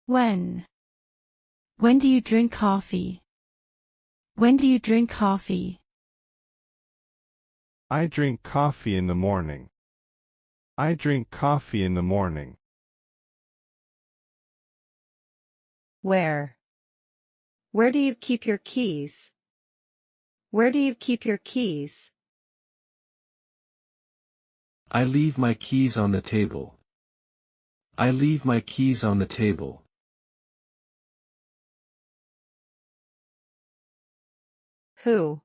When? When do you drink coffee? When do you drink coffee? I drink coffee in the morning. I drink coffee in the morning. Where? Where do you keep your keys? Where do you keep your keys? I leave my keys on the table. I leave my keys on the table. Who?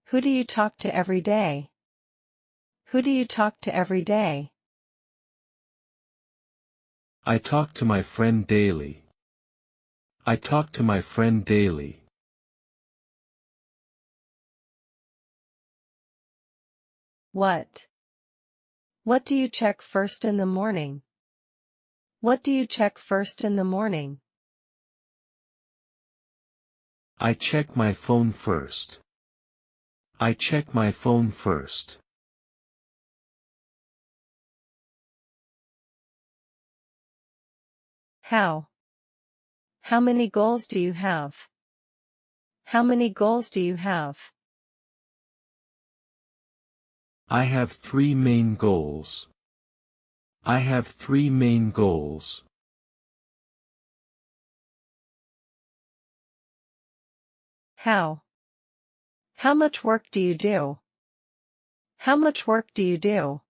Who do you talk to every day? Who do you talk to every day? I talk to my friend daily. I talk to my friend daily. What? What do you check first in the morning? What do you check first in the morning? I check my phone first. I check my phone first. How? How many goals do you have? How many goals do you have? I have 3 main goals. I have 3 main goals. How? How much work do you do? How much work do you do?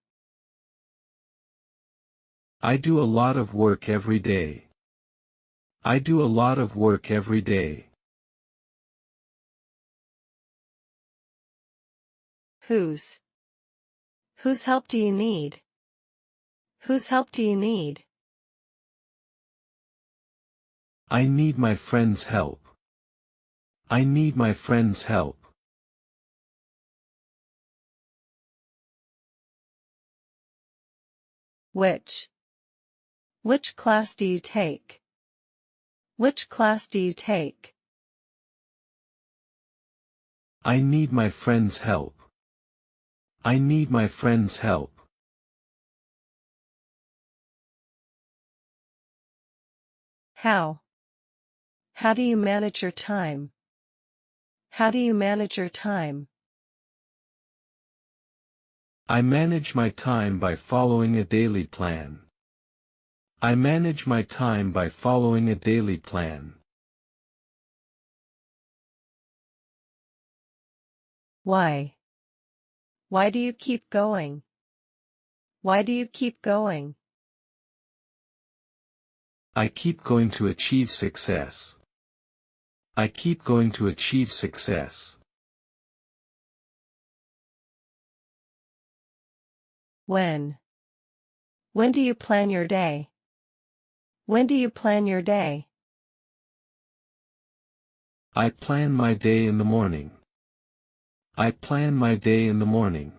I do a lot of work every day. I do a lot of work every day. Whose? Whose help do you need? Whose help do you need? I need my friend's help. I need my friend's help. Which? Which class do you take? Which class do you take? I need my friend's help. I need my friend's help. How? How do you manage your time? How do you manage your time? I manage my time by following a daily plan. I manage my time by following a daily plan. Why? Why do you keep going? Why do you keep going? I keep going to achieve success. I keep going to achieve success. When? When do you plan your day? When do you plan your day? I plan my day in the morning. I plan my day in the morning.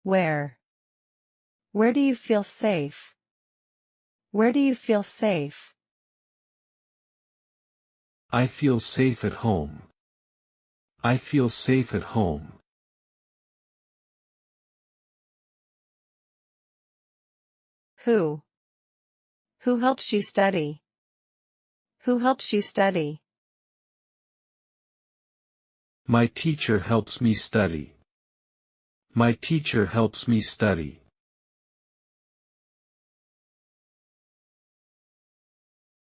Where? Where do you feel safe? Where do you feel safe? I feel safe at home. I feel safe at home. Who? Who helps you study? Who helps you study? My teacher helps me study. My teacher helps me study.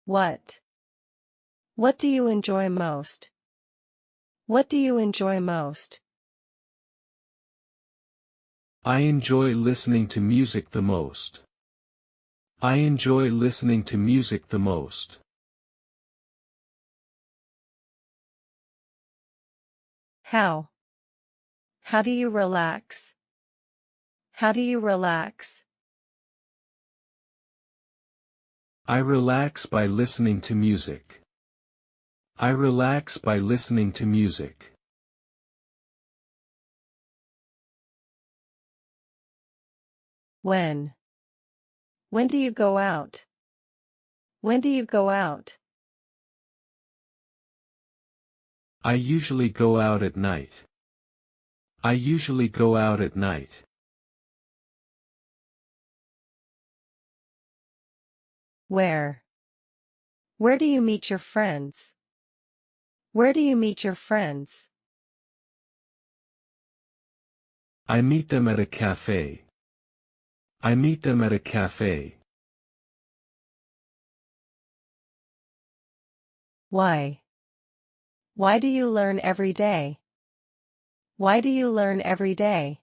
What? What do you enjoy most? What do you enjoy most? I enjoy listening to music the most. I enjoy listening to music the most. How? How do you relax? How do you relax? I relax by listening to music. I relax by listening to music. When? When do you go out? When do you go out? I usually go out at night. I usually go out at night. Where? Where do you meet your friends? Where do you meet your friends? I meet them at a cafe. I meet them at a cafe. Why? Why do you learn every day? Why do you learn every day?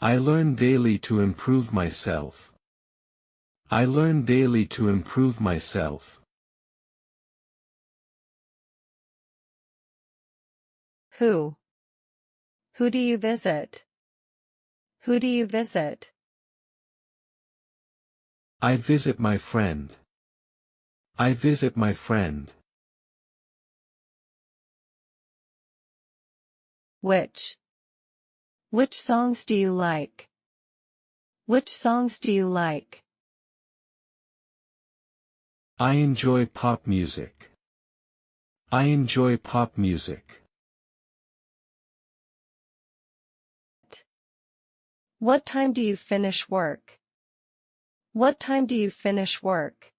I learn daily to improve myself. I learn daily to improve myself. Who? Who do you visit? Who do you visit? I visit my friend. I visit my friend. Which? Which songs do you like? Which songs do you like? I enjoy pop music. I enjoy pop music. What time do you finish work? What time do you finish work?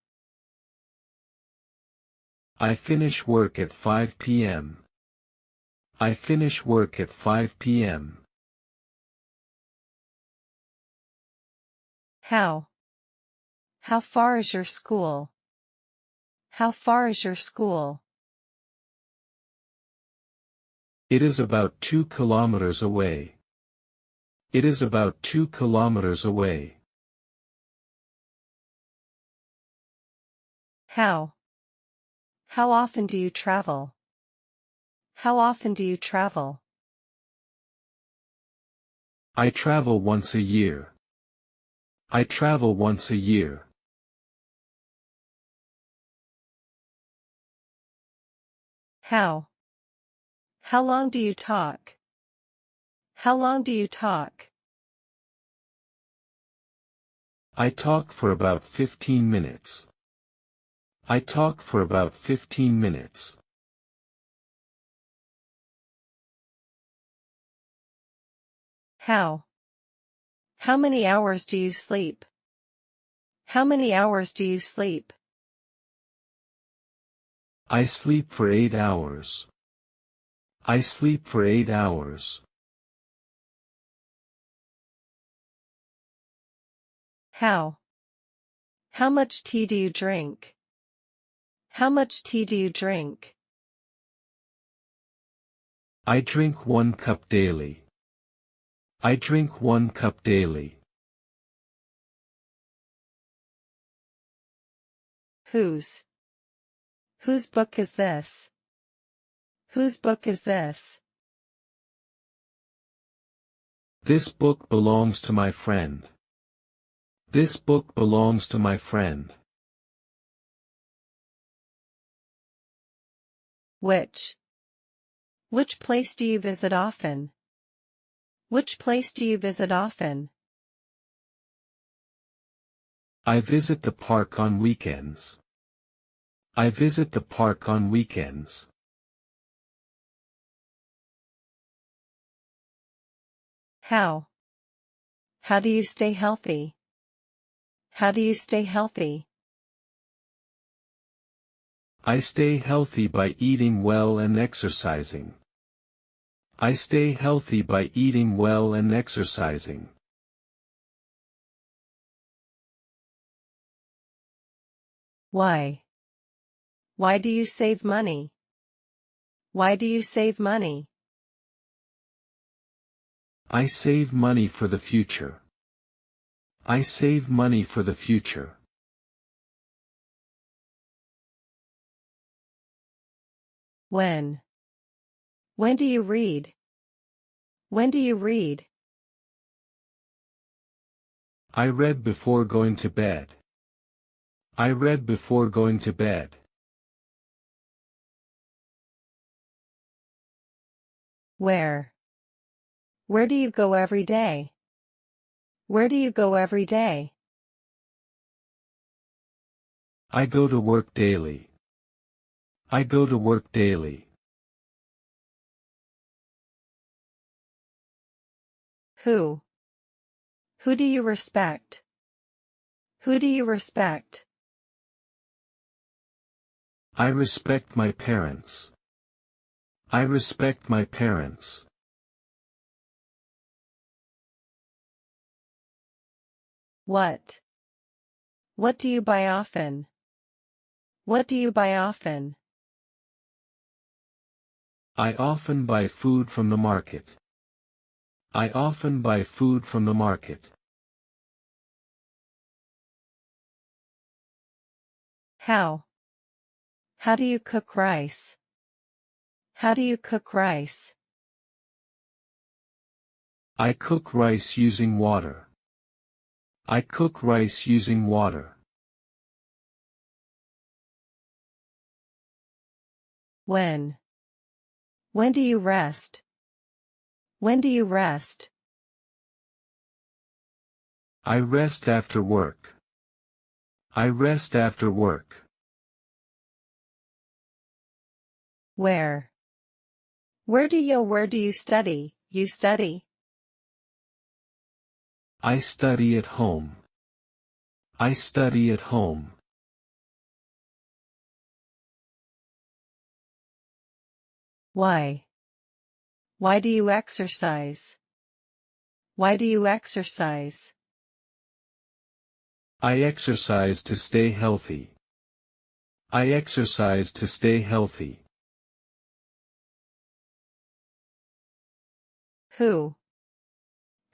I finish work at 5 p.m. I finish work at 5 p.m. How? How far is your school? How far is your school? It is about 2 kilometers away. It is about 2 kilometers away. How? How often do you travel? How often do you travel? I travel once a year. I travel once a year. How? How long do you talk? How long do you talk? I talk for about 15 minutes. I talk for about 15 minutes. How? How many hours do you sleep? How many hours do you sleep? I sleep for 8 hours. I sleep for 8 hours. How? How much tea do you drink? How much tea do you drink? I drink 1 cup daily. I drink 1 cup daily. Whose? Whose book is this? Whose book is this? This book belongs to my friend. This book belongs to my friend. Which? Which place do you visit often? Which place do you visit often? I visit the park on weekends. I visit the park on weekends. How? How do you stay healthy? How do you stay healthy? I stay healthy by eating well and exercising. I stay healthy by eating well and exercising. Why? Why do you save money? Why do you save money? I save money for the future. I save money for the future. When? When do you read? When do you read? I read before going to bed. I read before going to bed. Where? Where do you go every day? Where do you go every day? I go to work daily. I go to work daily. Who? Who do you respect? Who do you respect? I respect my parents. I respect my parents. What? What do you buy often? What do you buy often? I often buy food from the market. I often buy food from the market. How? How do you cook rice? How do you cook rice? I cook rice using water. I cook rice using water. When? When do you rest? When do you rest? I rest after work. I rest after work. Where? Where do you study? You study? I study at home. I study at home. Why? Why do you exercise? Why do you exercise? I exercise to stay healthy. I exercise to stay healthy. Who?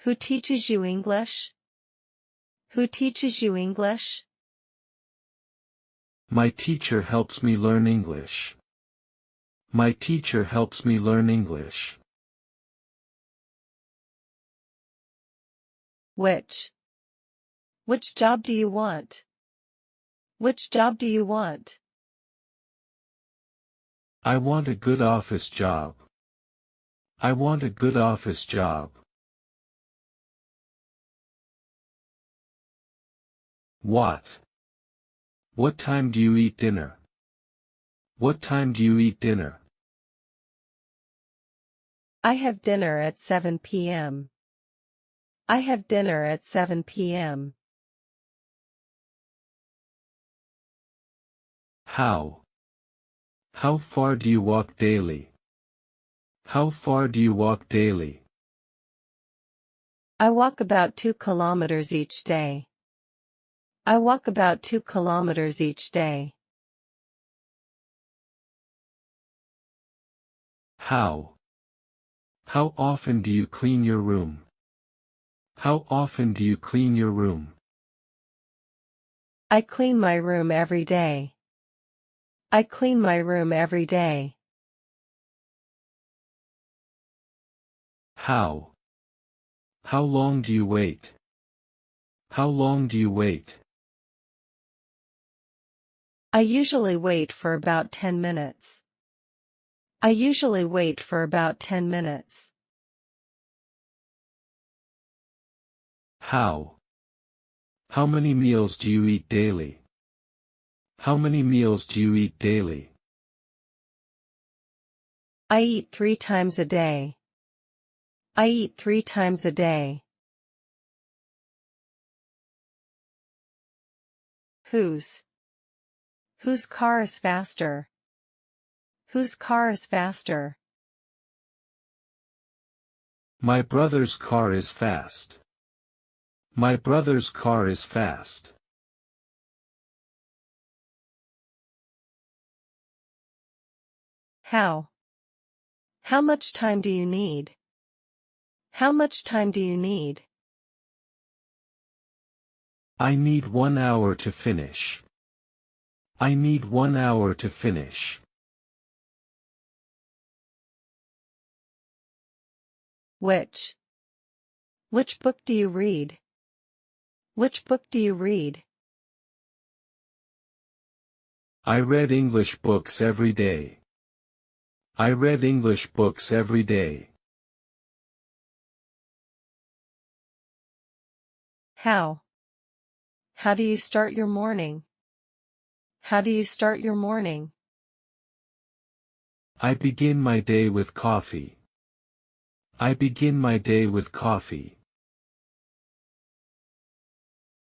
Who teaches you English? Who teaches you English? My teacher helps me learn English. My teacher helps me learn English. Which? Which job do you want? Which job do you want? I want a good office job. I want a good office job. What? What time do you eat dinner? What time do you eat dinner? I have dinner at 7 p.m. I have dinner at 7 p.m. How? How far do you walk daily? How far do you walk daily? I walk about 2 kilometers each day. I walk about 2 kilometers each day. How? How often do you clean your room? How often do you clean your room? I clean my room every day. I clean my room every day. How? How long do you wait? How long do you wait? I usually wait for about 10 minutes. I usually wait for about 10 minutes. How? How many meals do you eat daily? How many meals do you eat daily? I eat 3 times a day. I eat 3 times a day. Whose? Whose car is faster? Whose car is faster? My brother's car is fast. My brother's car is fast. How? How much time do you need? How much time do you need? I need 1 hour to finish. I need 1 hour to finish. Which? Which book do you read? Which book do you read? I read English books every day. I read English books every day. How? How do you start your morning? How do you start your morning? I begin my day with coffee. I begin my day with coffee.